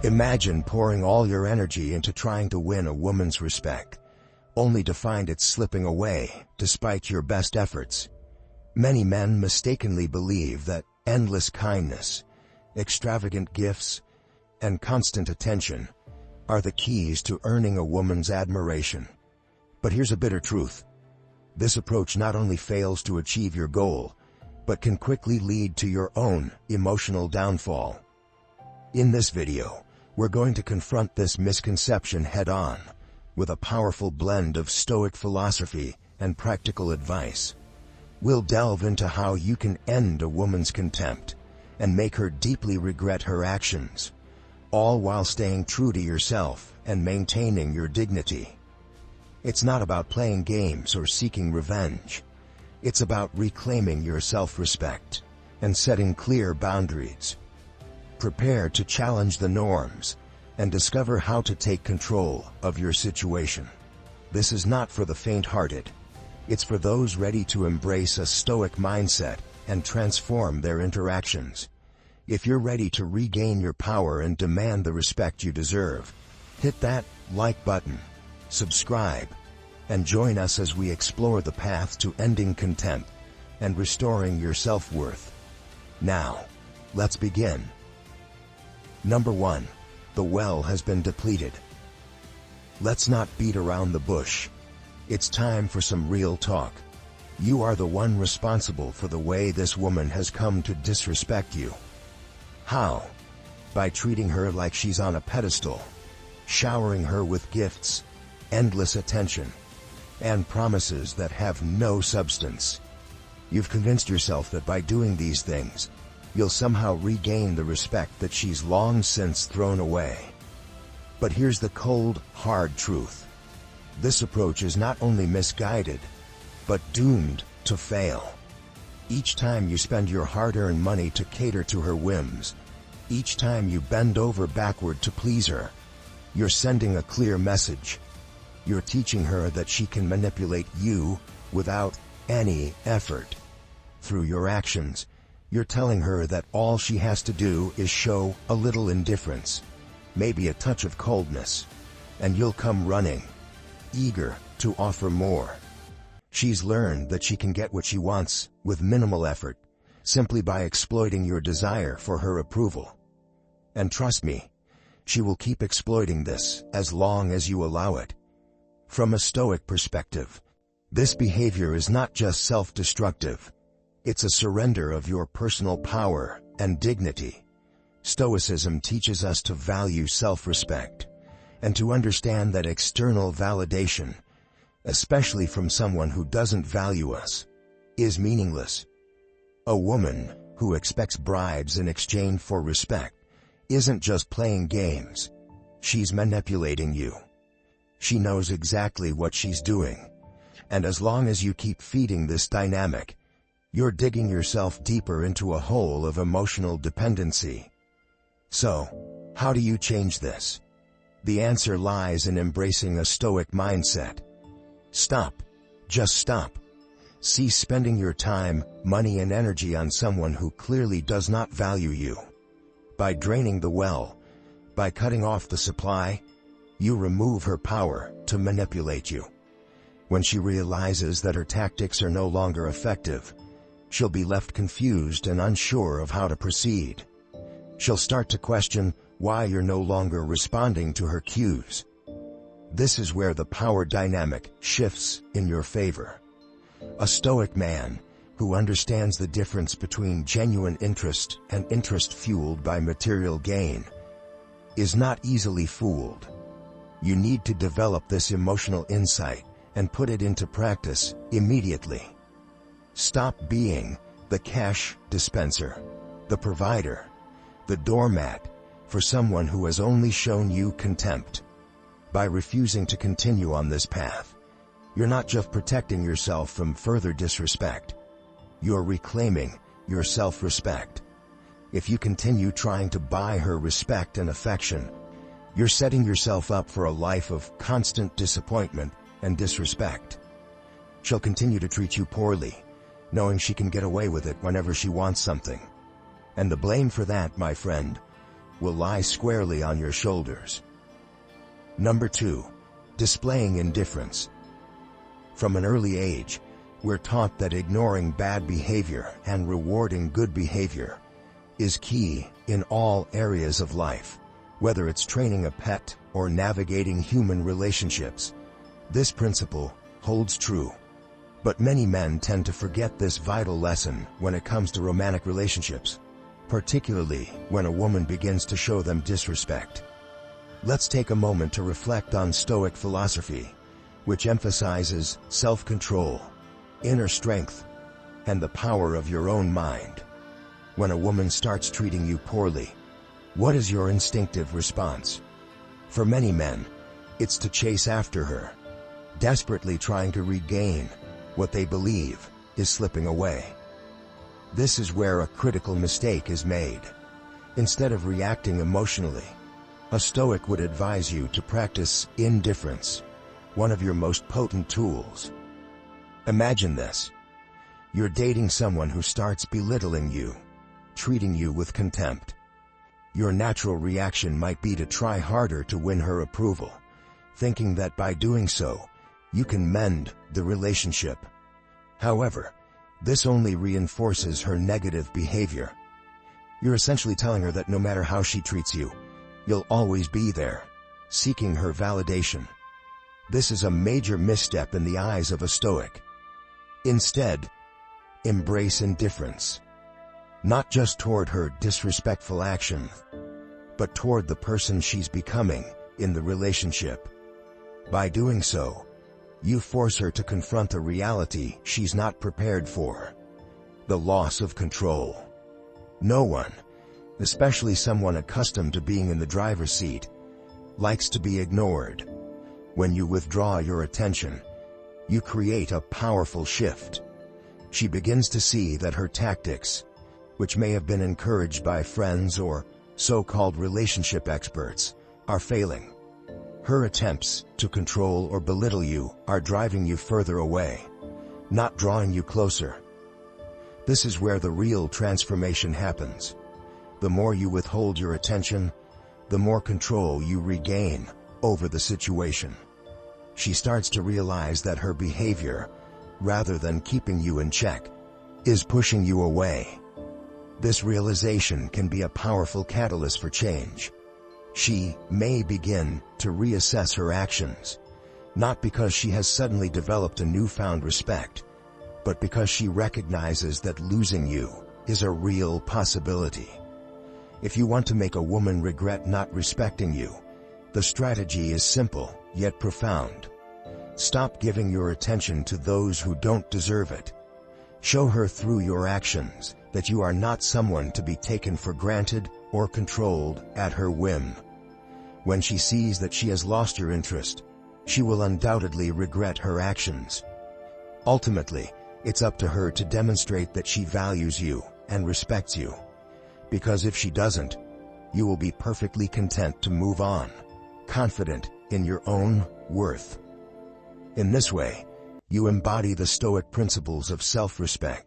Imagine pouring all your energy into trying to win a woman's respect, only to find it slipping away despite your best efforts. Many men mistakenly believe that endless kindness, extravagant gifts, and constant attention are the keys to earning a woman's admiration. But here's a bitter truth. This approach not only fails to achieve your goal, but can quickly lead to your own emotional downfall. In this video, we're going to confront this misconception head-on with a powerful blend of Stoic philosophy and practical advice. We'll delve into how you can end a woman's contempt and make her deeply regret her actions, all while staying true to yourself and maintaining your dignity. It's not about playing games or seeking revenge. It's about reclaiming your self-respect and setting clear boundaries. Prepare to challenge the norms and discover how to take control of your situation. This is not for the faint-hearted. It's for those ready to embrace a Stoic mindset and transform their interactions. If you're ready to regain your power and demand the respect you deserve, hit that like button, subscribe, and join us as we explore the path to ending contempt and restoring your self-worth. Now, let's begin. Number 1. The well has been depleted. Let's not beat around the bush. It's time for some real talk. You are the one responsible for the way this woman has come to disrespect you. How? By treating her like she's on a pedestal, showering her with gifts, endless attention, and promises that have no substance. You've convinced yourself that by doing these things, you'll somehow regain the respect that she's long since thrown away. But here's the cold, hard truth. This approach is not only misguided, but doomed to fail. Each time you spend your hard-earned money to cater to her whims, each time you bend over backward to please her, you're sending a clear message. You're teaching her that she can manipulate you without any effort. Through your actions, you're telling her that all she has to do is show a little indifference, maybe a touch of coldness, and you'll come running, eager to offer more. She's learned that she can get what she wants with minimal effort, simply by exploiting your desire for her approval. And trust me, she will keep exploiting this as long as you allow it. From a Stoic perspective, this behavior is not just self-destructive. It's a surrender of your personal power and dignity. Stoicism teaches us to value self-respect and to understand that external validation, especially from someone who doesn't value us, is meaningless. A woman who expects bribes in exchange for respect isn't just playing games. She's manipulating you. She knows exactly what she's doing. And as long as you keep feeding this dynamic, you're digging yourself deeper into a hole of emotional dependency. So, how do you change this? The answer lies in embracing a Stoic mindset. Stop. Just stop. Cease spending your time, money, and energy on someone who clearly does not value you. By draining the well, by cutting off the supply, you remove her power to manipulate you. When she realizes that her tactics are no longer effective, she'll be left confused and unsure of how to proceed. She'll start to question why you're no longer responding to her cues. This is where the power dynamic shifts in your favor. A Stoic man who understands the difference between genuine interest and interest fueled by material gain is not easily fooled. You need to develop this emotional insight and put it into practice immediately. Stop being the cash dispenser, the provider, the doormat for someone who has only shown you contempt. By refusing to continue on this path, you're not just protecting yourself from further disrespect, you're reclaiming your self-respect. If you continue trying to buy her respect and affection, you're setting yourself up for a life of constant disappointment and disrespect. She'll continue to treat you poorly, knowing she can get away with it whenever she wants something. And the blame for that, my friend, will lie squarely on your shoulders. Number 2. Displaying indifference. From an early age, we're taught that ignoring bad behavior and rewarding good behavior is key in all areas of life, whether it's training a pet or navigating human relationships. This principle holds true. But many men tend to forget this vital lesson when it comes to romantic relationships, particularly when a woman begins to show them disrespect. Let's take a moment to reflect on Stoic philosophy, which emphasizes self-control, inner strength, and the power of your own mind. When a woman starts treating you poorly, what is your instinctive response? For many men, it's to chase after her, desperately trying to regain what they believe is slipping away. This is where a critical mistake is made. Instead of reacting emotionally, a Stoic would advise you to practice indifference, one of your most potent tools. Imagine this. You're dating someone who starts belittling you, treating you with contempt. Your natural reaction might be to try harder to win her approval, thinking that by doing so, you can mend the relationship. However, this only reinforces her negative behavior. You're essentially telling her that no matter how she treats you, you'll always be there, seeking her validation. This is a major misstep in the eyes of a Stoic. Instead, embrace indifference, not just toward her disrespectful action, but toward the person she's becoming in the relationship. By doing so, you force her to confront a reality she's not prepared for: the loss of control. No one, especially someone accustomed to being in the driver's seat, likes to be ignored. When you withdraw your attention, you create a powerful shift. She begins to see that her tactics, which may have been encouraged by friends or so-called relationship experts, are failing. Her attempts to control or belittle you are driving you further away, not drawing you closer. This is where the real transformation happens. The more you withhold your attention, the more control you regain over the situation. She starts to realize that her behavior, rather than keeping you in check, is pushing you away. This realization can be a powerful catalyst for change. She may begin to reassess her actions, not because she has suddenly developed a newfound respect, but because she recognizes that losing you is a real possibility. If you want to make a woman regret not respecting you, the strategy is simple, yet profound. Stop giving your attention to those who don't deserve it. Show her through your actions that you are not someone to be taken for granted or controlled at her whim. When she sees that she has lost your interest, she will undoubtedly regret her actions. Ultimately, it's up to her to demonstrate that she values you and respects you. Because if she doesn't, you will be perfectly content to move on, confident in your own worth. In this way, you embody the Stoic principles of self-respect,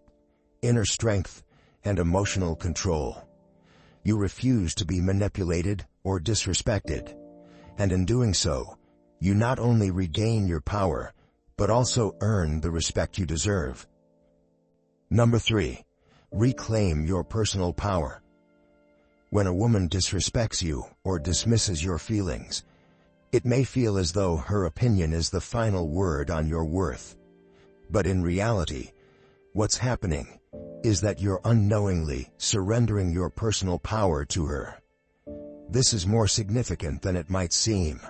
inner strength, and emotional control. You refuse to be manipulated or disrespected, and in doing so, you not only regain your power, but also earn the respect you deserve. Number 3. Reclaim your personal power. When a woman disrespects you or dismisses your feelings, it may feel as though her opinion is the final word on your worth. But in reality, what's happening is that you're unknowingly surrendering your personal power to her. This is more significant than it might seem.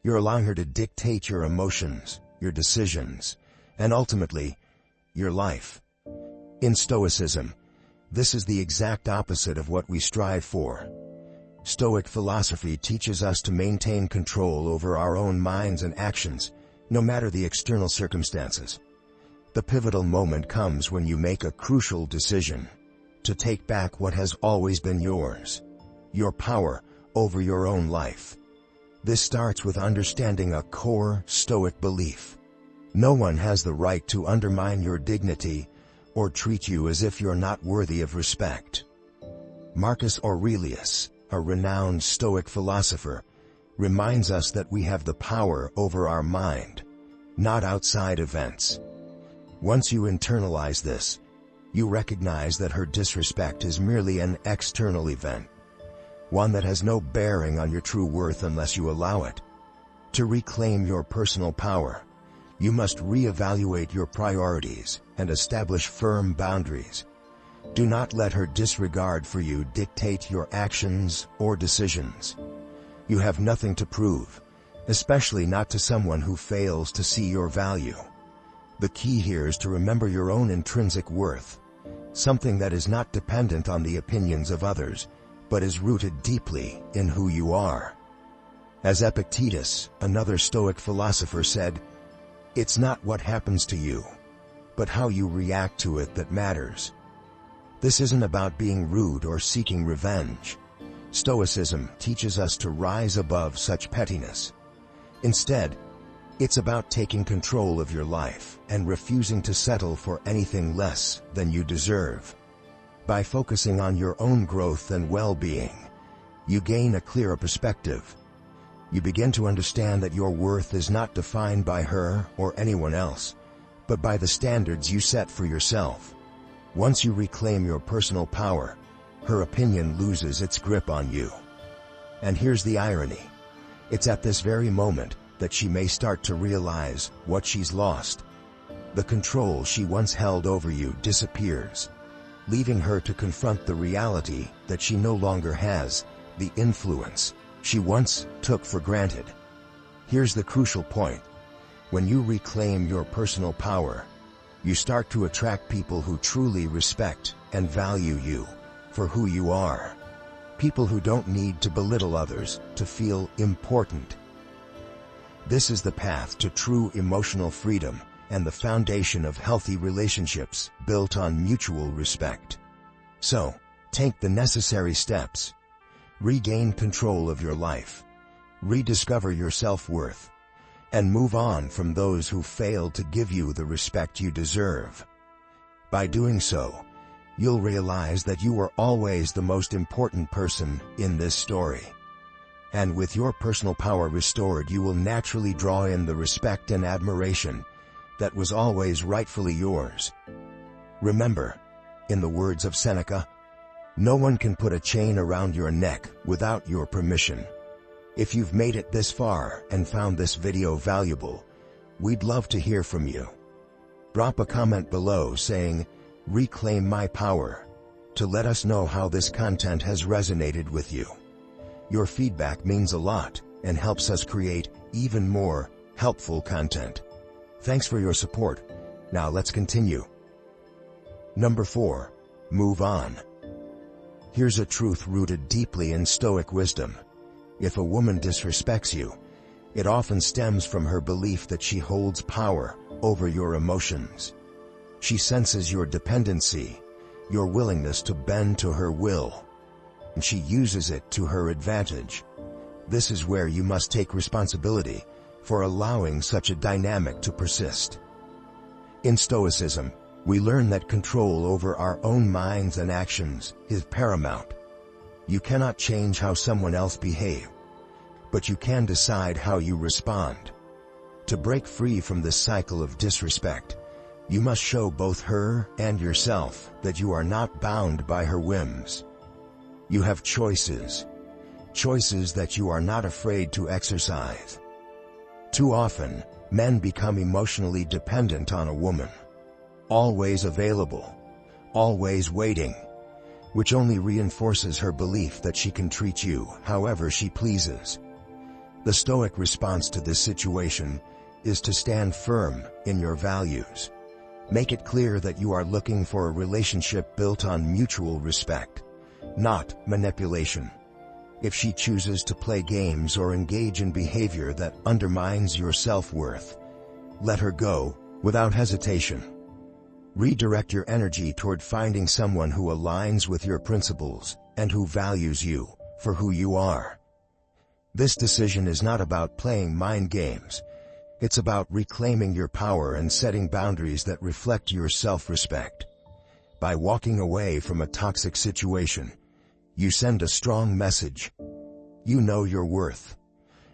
You're allowing her to dictate your emotions, your decisions, and ultimately, your life. In Stoicism, this is the exact opposite of what we strive for. Stoic philosophy teaches us to maintain control over our own minds and actions, no matter the external circumstances. The pivotal moment comes when you make a crucial decision to take back what has always been yours, your power over your own life. This starts with understanding a core Stoic belief. No one has the right to undermine your dignity or treat you as if you're not worthy of respect. Marcus Aurelius, a renowned Stoic philosopher, reminds us that we have the power over our mind, not outside events. Once you internalize this, you recognize that her disrespect is merely an external event, one that has no bearing on your true worth unless you allow it. To reclaim your personal power, you must reevaluate your priorities and establish firm boundaries. Do not let her disregard for you dictate your actions or decisions. You have nothing to prove, especially not to someone who fails to see your value. The key here is to remember your own intrinsic worth, something that is not dependent on the opinions of others, but is rooted deeply in who you are. As Epictetus, another Stoic philosopher, said, "It's not what happens to you, but how you react to it that matters." This isn't about being rude or seeking revenge. Stoicism teaches us to rise above such pettiness. Instead, it's about taking control of your life and refusing to settle for anything less than you deserve. By focusing on your own growth and well-being, you gain a clearer perspective. You begin to understand that your worth is not defined by her or anyone else, but by the standards you set for yourself. Once you reclaim your personal power, her opinion loses its grip on you. And here's the irony. It's at this very moment that she may start to realize what she's lost. The control she once held over you disappears, leaving her to confront the reality that she no longer has the influence she once took for granted. Here's the crucial point. When you reclaim your personal power, you start to attract people who truly respect and value you for who you are. People who don't need to belittle others to feel important. This is the path to true emotional freedom and the foundation of healthy relationships built on mutual respect. So, take the necessary steps. Regain control of your life. Rediscover your self-worth, and move on from those who fail to give you the respect you deserve. By doing so, you'll realize that you are always the most important person in this story. And with your personal power restored, you will naturally draw in the respect and admiration that was always rightfully yours. Remember, in the words of Seneca, no one can put a chain around your neck without your permission. If you've made it this far and found this video valuable, we'd love to hear from you. Drop a comment below saying, "Reclaim my power," to let us know how this content has resonated with you. Your feedback means a lot and helps us create even more helpful content. Thanks for your support. Now let's continue. Number 4. Move on. Here's a truth rooted deeply in Stoic wisdom. If a woman disrespects you, it often stems from her belief that she holds power over your emotions. She senses your dependency, your willingness to bend to her will, and she uses it to her advantage. This is where you must take responsibility for allowing such a dynamic to persist. In Stoicism, we learn that control over our own minds and actions is paramount. You cannot change how someone else behaves, but you can decide how you respond. To break free from this cycle of disrespect, you must show both her and yourself that you are not bound by her whims. You have choices that you are not afraid to exercise. Too often, men become emotionally dependent on a woman, always available, always waiting, which only reinforces her belief that she can treat you however she pleases. The Stoic response to this situation is to stand firm in your values. Make it clear that you are looking for a relationship built on mutual respect, not manipulation. If she chooses to play games or engage in behavior that undermines your self-worth, let her go without hesitation. Redirect your energy toward finding someone who aligns with your principles and who values you for who you are. This decision is not about playing mind games. It's about reclaiming your power and setting boundaries that reflect your self-respect. By walking away from a toxic situation, You send a strong message. You know your worth,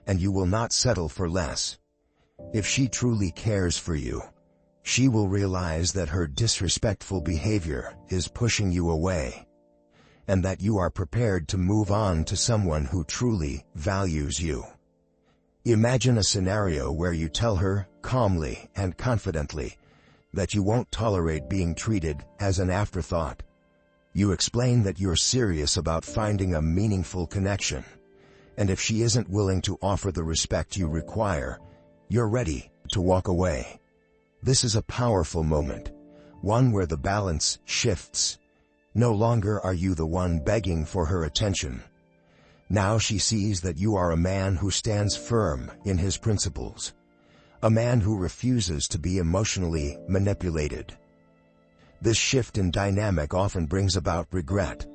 and you will not settle for less. If she truly cares for you, she will realize that her disrespectful behavior is pushing you away, and that you are prepared to move on to someone who truly values you. Imagine a scenario where you tell her, calmly and confidently, that you won't tolerate being treated as an afterthought. You explain that you're serious about finding a meaningful connection, and if she isn't willing to offer the respect you require, you're ready to walk away. This is a powerful moment, one where the balance shifts. No longer are you the one begging for her attention. Now she sees that you are a man who stands firm in his principles, a man who refuses to be emotionally manipulated. This shift in dynamic often brings about regret.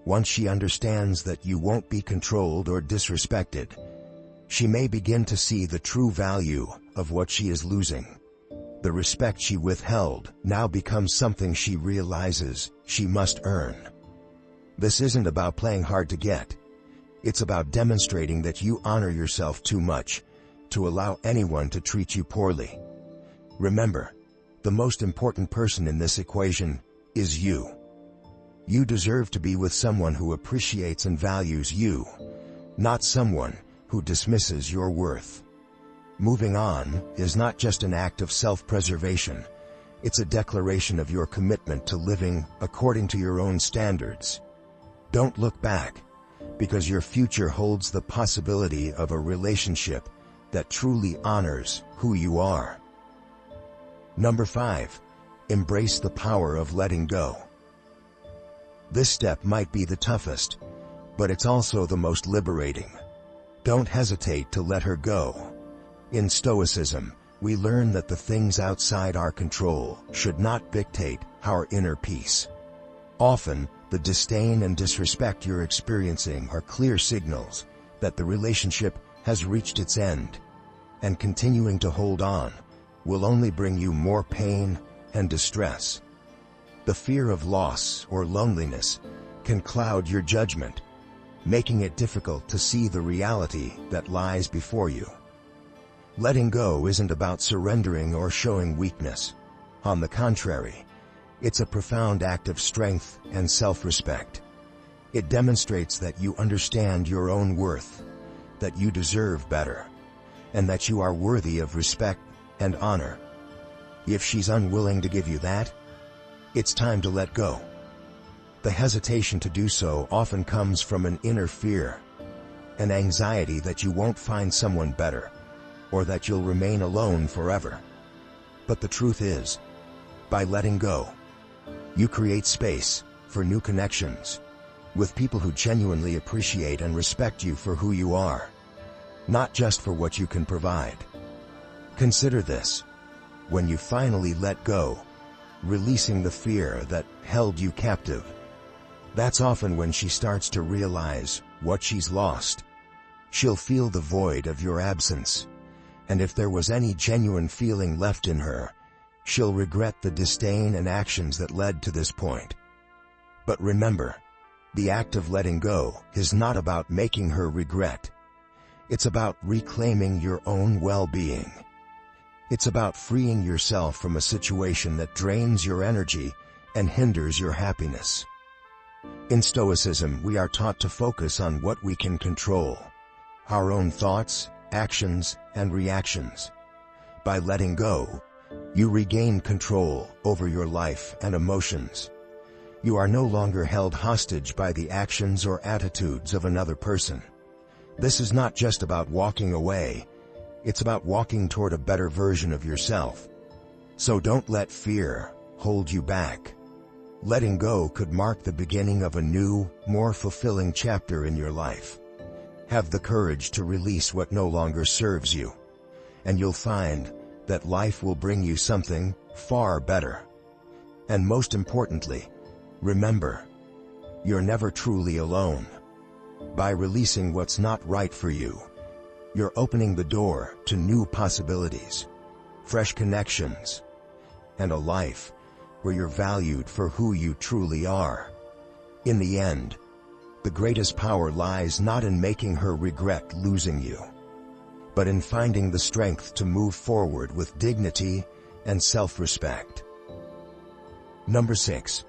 Once she understands that you won't be controlled or disrespected, she may begin to see the true value of what she is losing. The respect she withheld now becomes something she realizes she must earn. This isn't about playing hard to get. It's about demonstrating that you honor yourself too much to allow anyone to treat you poorly. Remember, the most important person in this equation is you. You deserve to be with someone who appreciates and values you, not someone who dismisses your worth. Moving on is not just an act of self-preservation. It's a declaration of your commitment to living according to your own standards. Don't look back, because your future holds the possibility of a relationship that truly honors who you are. Number 5. Embrace the power of letting go. This step might be the toughest, but it's also the most liberating. Don't hesitate to let her go. In Stoicism, we learn that the things outside our control should not dictate our inner peace. Often, the disdain and disrespect you're experiencing are clear signals that the relationship has reached its end, and continuing to hold on will only bring you more pain and distress. The fear of loss or loneliness can cloud your judgment, making it difficult to see the reality that lies before you. Letting go isn't about surrendering or showing weakness. On the contrary, it's a profound act of strength and self-respect. It demonstrates that you understand your own worth, that you deserve better, and that you are worthy of respect and honor. If she's unwilling to give you that, it's time to let go. The hesitation to do so often comes from an inner fear, an anxiety that you won't find someone better, or that you'll remain alone forever. But the truth is, by letting go, you create space for new connections with people who genuinely appreciate and respect you for who you are, not just for what you can provide. Consider this: when you finally let go, releasing the fear that held you captive, that's often when she starts to realize what she's lost. She'll feel the void of your absence, and if there was any genuine feeling left in her, she'll regret the disdain and actions that led to this point. But remember, the act of letting go is not about making her regret. It's about reclaiming your own well-being. It's about freeing yourself from a situation that drains your energy and hinders your happiness. In Stoicism, we are taught to focus on what we can control: our own thoughts, actions, and reactions. By letting go, you regain control over your life and emotions. You are no longer held hostage by the actions or attitudes of another person. This is not just about walking away, it's about walking toward a better version of yourself. So don't let fear hold you back. Letting go could mark the beginning of a new, more fulfilling chapter in your life. Have the courage to release what no longer serves you, and you'll find that life will bring you something far better. And most importantly, remember, you're never truly alone. By releasing what's not right for you, you're opening the door to new possibilities, fresh connections, and a life where you're valued for who you truly are. In the end, The greatest power lies not in making her regret losing you, but in finding the strength to move forward with dignity and self-respect. Number 6.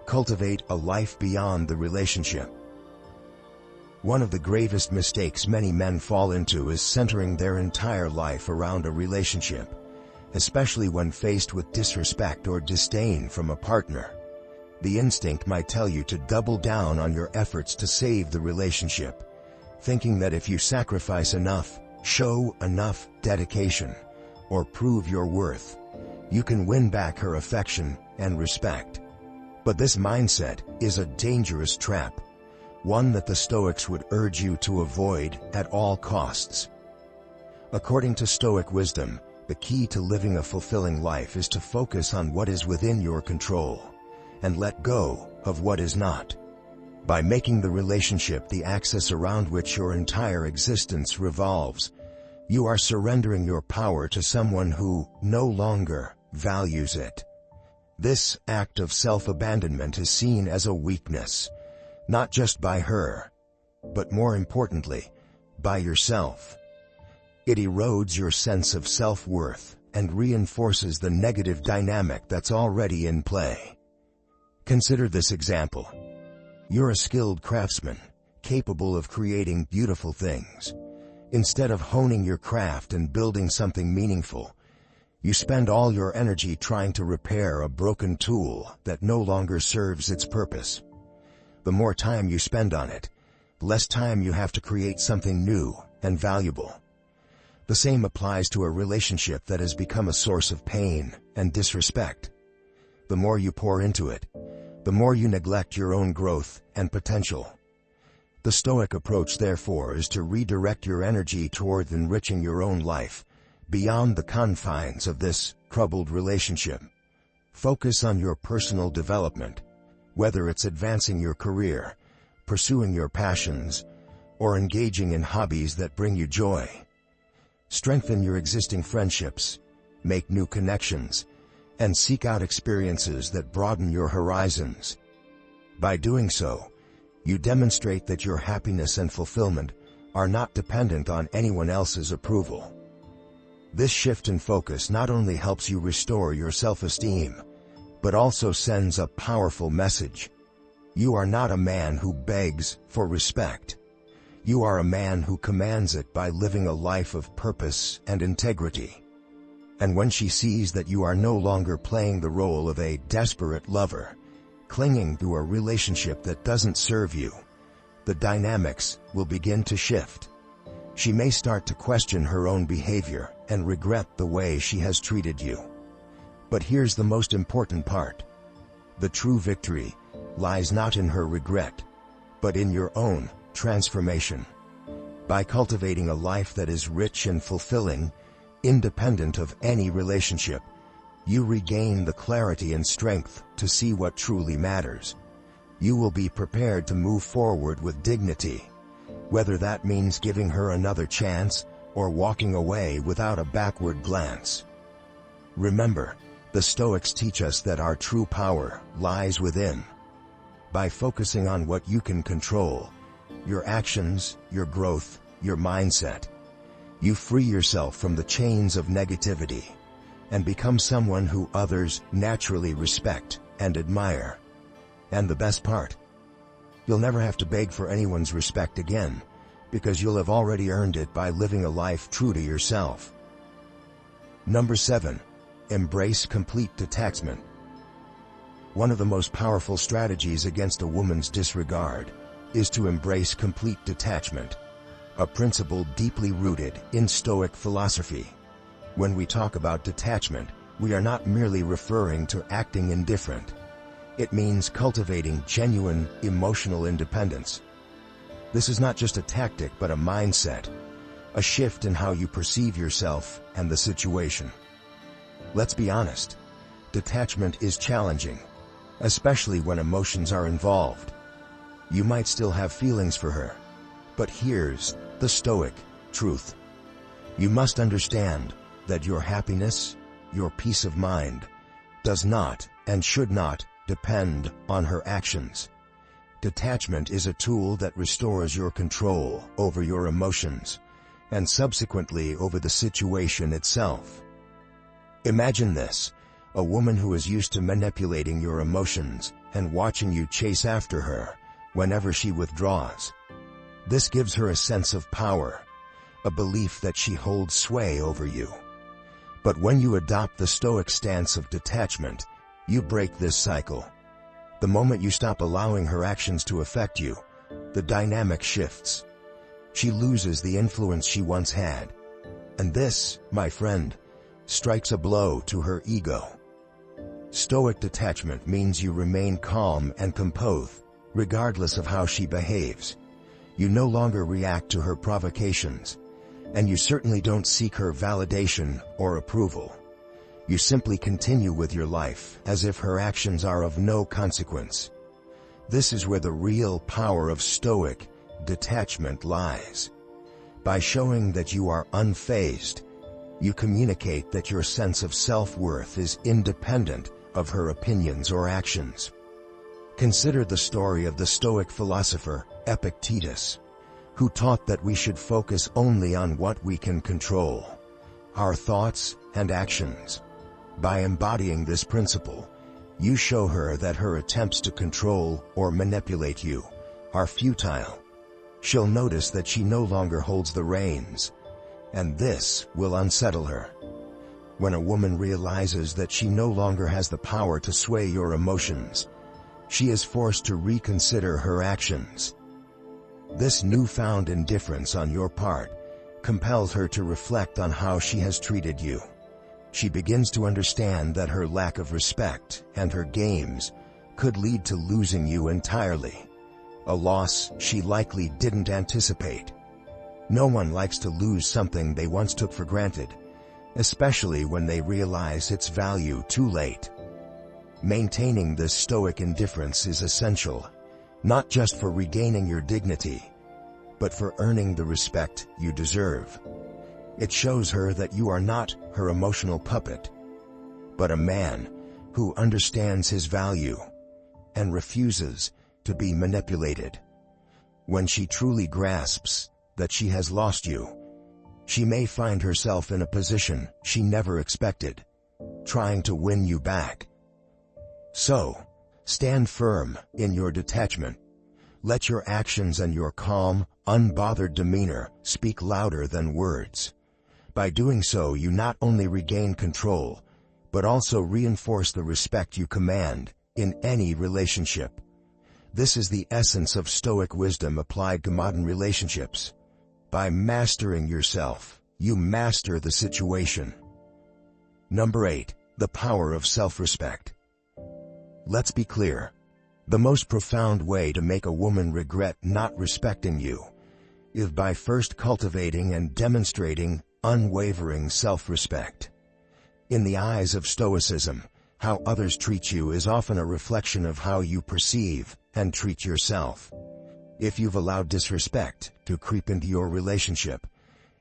Cultivate a life beyond the relationship. One of the gravest mistakes many men fall into is centering their entire life around a relationship, especially when faced with disrespect or disdain from a partner. The instinct might tell you to double down on your efforts to save the relationship, thinking that if you sacrifice enough, show enough dedication, or prove your worth, you can win back her affection and respect. But this mindset is a dangerous trap, one that the Stoics would urge you to avoid at all costs. According to Stoic wisdom, the key to living a fulfilling life is to focus on what is within your control and let go of what is not. By making the relationship the axis around which your entire existence revolves, you are surrendering your power to someone who no longer values it. This act of self-abandonment is seen as a weakness, not just by her, but more importantly, by yourself. It erodes your sense of self-worth and reinforces the negative dynamic that's already in play. Consider this example. You're a skilled craftsman, capable of creating beautiful things. Instead of honing your craft and building something meaningful, you spend all your energy trying to repair a broken tool that no longer serves its purpose. The more time you spend on it, less time you have to create something new and valuable. The same applies to a relationship that has become a source of pain and disrespect. The more you pour into it, the more you neglect your own growth and potential. The Stoic approach, therefore, is to redirect your energy toward enriching your own life beyond the confines of this troubled relationship. Focus on your personal development, whether it's advancing your career, pursuing your passions, or engaging in hobbies that bring you joy. Strengthen your existing friendships, make new connections, and seek out experiences that broaden your horizons. By doing so, you demonstrate that your happiness and fulfillment are not dependent on anyone else's approval. This shift in focus not only helps you restore your self-esteem, but also sends a powerful message. You are not a man who begs for respect. You are a man who commands it by living a life of purpose and integrity. And when she sees that you are no longer playing the role of a desperate lover, clinging to a relationship that doesn't serve you, the dynamics will begin to shift. She may start to question her own behavior and regret the way she has treated you. But here's the most important part. The true victory lies not in her regret, but in your own transformation. By cultivating a life that is rich and fulfilling, independent of any relationship, you regain the clarity and strength to see what truly matters. You will be prepared to move forward with dignity, whether that means giving her another chance or walking away without a backward glance. Remember, the Stoics teach us that our true power lies within. By focusing on what you can control, your actions, your growth, your mindset, you free yourself from the chains of negativity and become someone who others naturally respect and admire. And the best part, you'll never have to beg for anyone's respect again, because you'll have already earned it by living a life true to yourself. Number 7. Embrace complete detachment. One of the most powerful strategies against a woman's disregard is to embrace complete detachment, a principle deeply rooted in Stoic philosophy. When we talk about detachment, we are not merely referring to acting indifferent. It means cultivating genuine emotional independence. This is not just a tactic but a mindset, a shift in how you perceive yourself and the situation. Let's be honest, detachment is challenging, especially when emotions are involved. You might still have feelings for her, but here's the Stoic truth. You must understand that your happiness, your peace of mind, does not and should not depend on her actions. Detachment is a tool that restores your control over your emotions, and subsequently over the situation itself. Imagine this: a woman who is used to manipulating your emotions and watching you chase after her whenever she withdraws. This gives her a sense of power, a belief that she holds sway over you. But when you adopt the Stoic stance of detachment, you break this cycle. The moment you stop allowing her actions to affect you, the dynamic shifts. She loses the influence she once had. And this, my friend, strikes a blow to her ego. Stoic detachment means you remain calm and composed, regardless of how she behaves. You no longer react to her provocations, and you certainly don't seek her validation or approval. You simply continue with your life as if her actions are of no consequence. This is where the real power of Stoic detachment lies. By showing that you are unfazed, you communicate that your sense of self-worth is independent of her opinions or actions. Consider the story of the Stoic philosopher Epictetus, who taught that we should focus only on what we can control, our thoughts and actions. By embodying this principle, you show her that her attempts to control or manipulate you are futile. She'll notice that she no longer holds the reins, and this will unsettle her. When a woman realizes that she no longer has the power to sway your emotions, she is forced to reconsider her actions. This newfound indifference on your part compels her to reflect on how she has treated you. She begins to understand that her lack of respect and her games could lead to losing you entirely, a loss she likely didn't anticipate. No one likes to lose something they once took for granted, especially when they realize its value too late. Maintaining this Stoic indifference is essential, not just for regaining your dignity, but for earning the respect you deserve. It shows her that you are not her emotional puppet, but a man who understands his value and refuses to be manipulated. When she truly grasps that she has lost you, she may find herself in a position she never expected, trying to win you back. So, stand firm in your detachment. Let your actions and your calm, unbothered demeanor speak louder than words. By doing so, you not only regain control, but also reinforce the respect you command in any relationship. This is the essence of Stoic wisdom applied to modern relationships. By mastering yourself, you master the situation. Number 8. The power of self-respect. Let's be clear. The most profound way to make a woman regret not respecting you is by first cultivating and demonstrating unwavering self-respect. In the eyes of Stoicism, how others treat you is often a reflection of how you perceive and treat yourself. If you've allowed disrespect to creep into your relationship,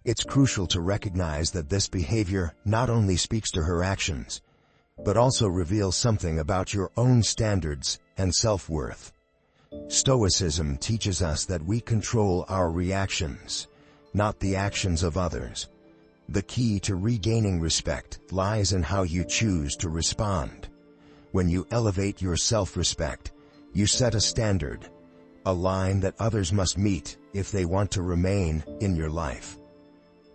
it's crucial to recognize that this behavior not only speaks to her actions, but also reveals something about your own standards and self-worth. Stoicism teaches us that we control our reactions, not the actions of others. The key to regaining respect lies in how you choose to respond. When you elevate your self-respect, you set a standard, a line that others must meet if they want to remain in your life.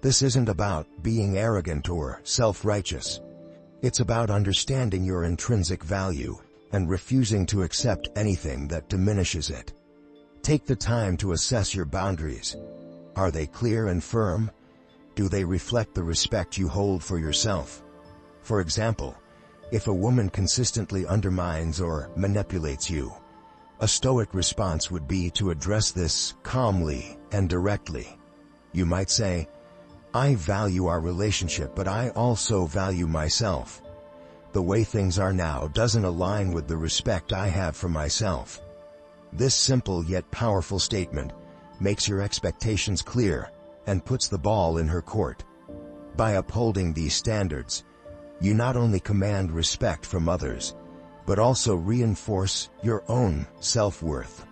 This isn't about being arrogant or self-righteous. It's about understanding your intrinsic value and refusing to accept anything that diminishes it. Take the time to assess your boundaries. Are they clear and firm? Do they reflect the respect you hold for yourself? For example, if a woman consistently undermines or manipulates you, a Stoic response would be to address this calmly and directly. You might say, "I value our relationship, but I also value myself. The way things are now doesn't align with the respect I have for myself." This simple yet powerful statement makes your expectations clear and puts the ball in her court. By upholding these standards, you not only command respect from others, but also reinforce your own self-worth.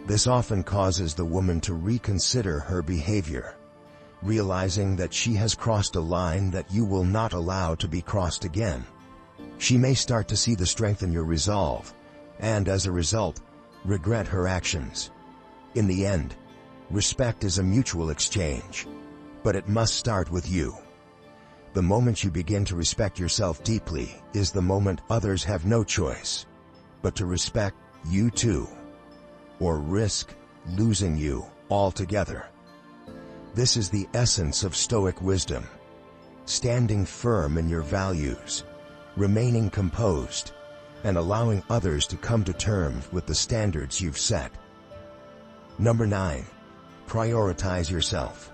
This often causes the woman to reconsider her behavior, realizing that she has crossed a line that you will not allow to be crossed again. She may start to see the strength in your resolve, and as a result, regret her actions. In the end, respect is a mutual exchange, but it must start with you. The moment you begin to respect yourself deeply is the moment others have no choice but to respect you too, or risk losing you altogether. This is the essence of Stoic wisdom: standing firm in your values, remaining composed, and allowing others to come to terms with the standards you've set. Number 9. Prioritize yourself.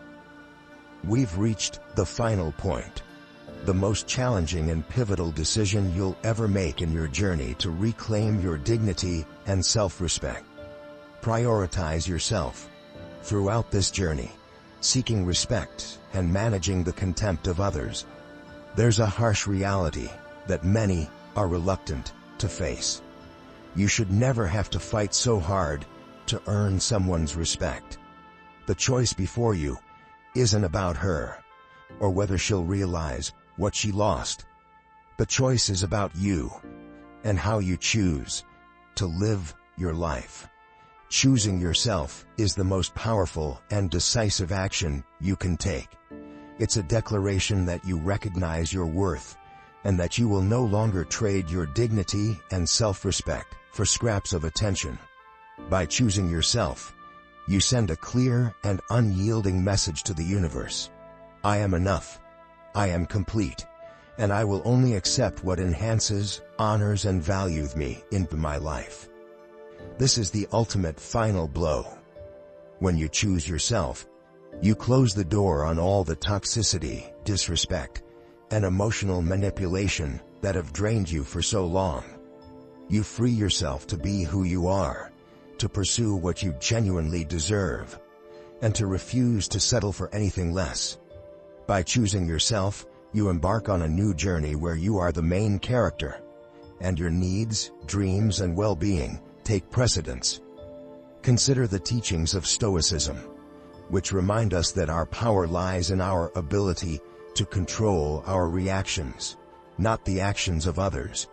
We've reached the final point, the most challenging and pivotal decision you'll ever make in your journey to reclaim your dignity and self-respect. Prioritize yourself. Throughout this journey, seeking respect and managing the contempt of others, there's a harsh reality that many are reluctant to face. You should never have to fight so hard to earn someone's respect. The choice before you isn't about her, or whether she'll realize what she lost. The choice is about you, and how you choose to live your life. Choosing yourself is the most powerful and decisive action you can take. It's a declaration that you recognize your worth, and that you will no longer trade your dignity and self-respect for scraps of attention. By choosing yourself, you send a clear and unyielding message to the universe. I am enough. I am complete. And I will only accept what enhances, honors, and values me into my life. This is the ultimate final blow. When you choose yourself, you close the door on all the toxicity, disrespect, and emotional manipulation that have drained you for so long. You free yourself to be who you are, to pursue what you genuinely deserve, and to refuse to settle for anything less. By choosing yourself, you embark on a new journey where you are the main character, and your needs, dreams, and well-being take precedence. Consider the teachings of Stoicism, which remind us that our power lies in our ability to control our reactions, not the actions of others.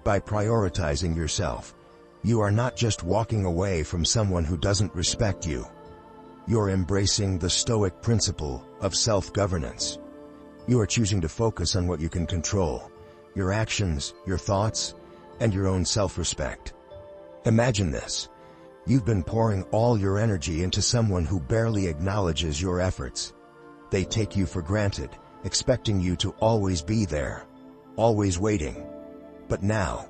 By prioritizing yourself, you are not just walking away from someone who doesn't respect you. You're embracing the Stoic principle of self-governance. You are choosing to focus on what you can control: your actions, your thoughts, and your own self-respect. Imagine this. You've been pouring all your energy into someone who barely acknowledges your efforts. They take you for granted, expecting you to always be there, always waiting. But now,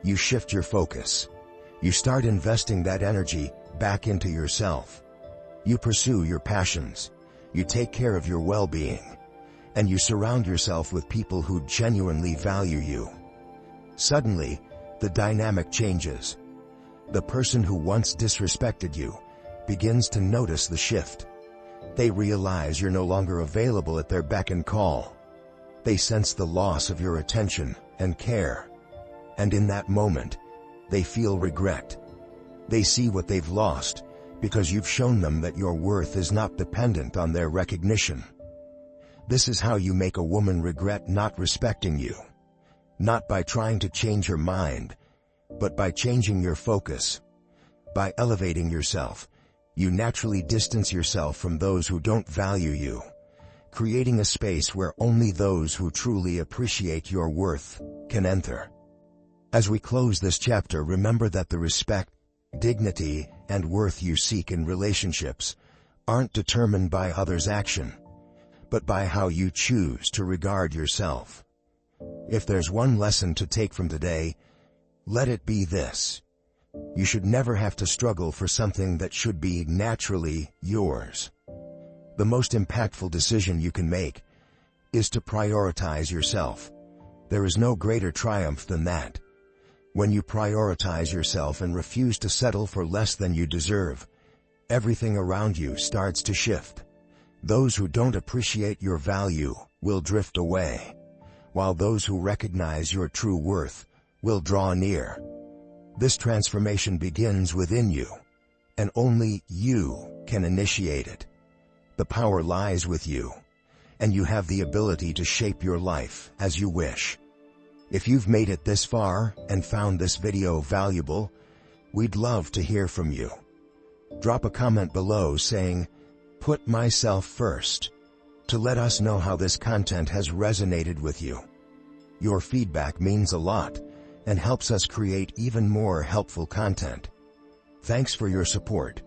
you shift your focus. You start investing that energy back into yourself. You pursue your passions. You take care of your well-being. And you surround yourself with people who genuinely value you. Suddenly, the dynamic changes. The person who once disrespected you begins to notice the shift. They realize you're no longer available at their beck and call. They sense the loss of your attention and care. And in that moment, they feel regret. They see what they've lost, because you've shown them that your worth is not dependent on their recognition. This is how you make a woman regret not respecting you. Not by trying to change her mind, but by changing your focus. By elevating yourself, you naturally distance yourself from those who don't value you, creating a space where only those who truly appreciate your worth can enter. As we close this chapter, remember that the respect, dignity, and worth you seek in relationships aren't determined by others' action, but by how you choose to regard yourself. If there's one lesson to take from today, let it be this: you should never have to struggle for something that should be naturally yours. The most impactful decision you can make is to prioritize yourself. There is no greater triumph than that. When you prioritize yourself and refuse to settle for less than you deserve, everything around you starts to shift. Those who don't appreciate your value will drift away, while those who recognize your true worth will draw near. This transformation begins within you. and only you can initiate it. The power lies with you, and you have the ability to shape your life as you wish. If you've made it this far and found this video valuable, we'd love to hear from you. Drop a comment below saying, "Put myself first," to let us know how this content has resonated with you. Your feedback means a lot and helps us create even more helpful content. Thanks for your support.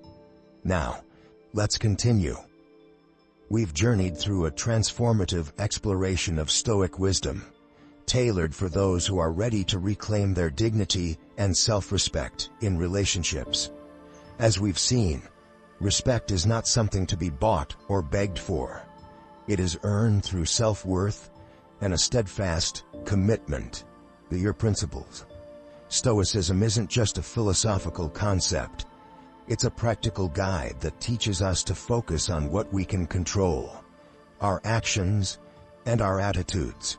Now, let's continue. We've journeyed through a transformative exploration of Stoic wisdom, tailored for those who are ready to reclaim their dignity and self-respect in relationships. As we've seen, respect is not something to be bought or begged for. It is earned through self-worth and a steadfast commitment to your principles. Stoicism isn't just a philosophical concept. It's a practical guide that teaches us to focus on what we can control, our actions and our attitudes.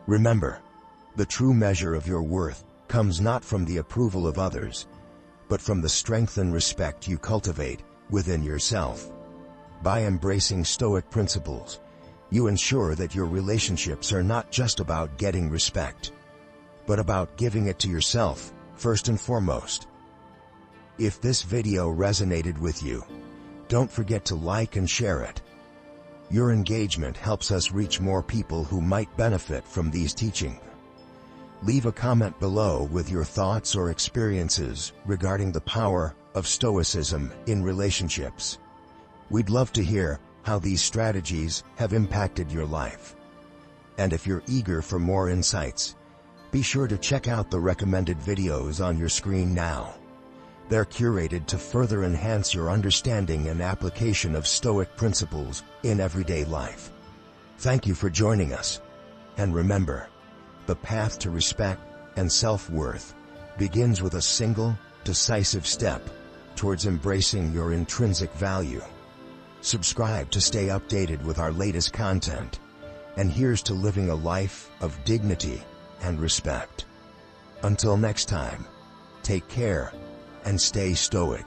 Remember, the true measure of your worth comes not from the approval of others, but from the strength and respect you cultivate within yourself. By embracing Stoic principles, you ensure that your relationships are not just about getting respect, but about giving it to yourself, first and foremost. If this video resonated with you, don't forget to like and share it. Your engagement helps us reach more people who might benefit from these teachings. Leave a comment below with your thoughts or experiences regarding the power of Stoicism in relationships. We'd love to hear how these strategies have impacted your life. And if you're eager for more insights, be sure to check out the recommended videos on your screen now. They're curated to further enhance your understanding and application of Stoic principles in everyday life. Thank you for joining us. And remember, the path to respect and self-worth begins with a single, decisive step towards embracing your intrinsic value. Subscribe to stay updated with our latest content, and here's to living a life of dignity and respect. Until next time, take care and stay stoic.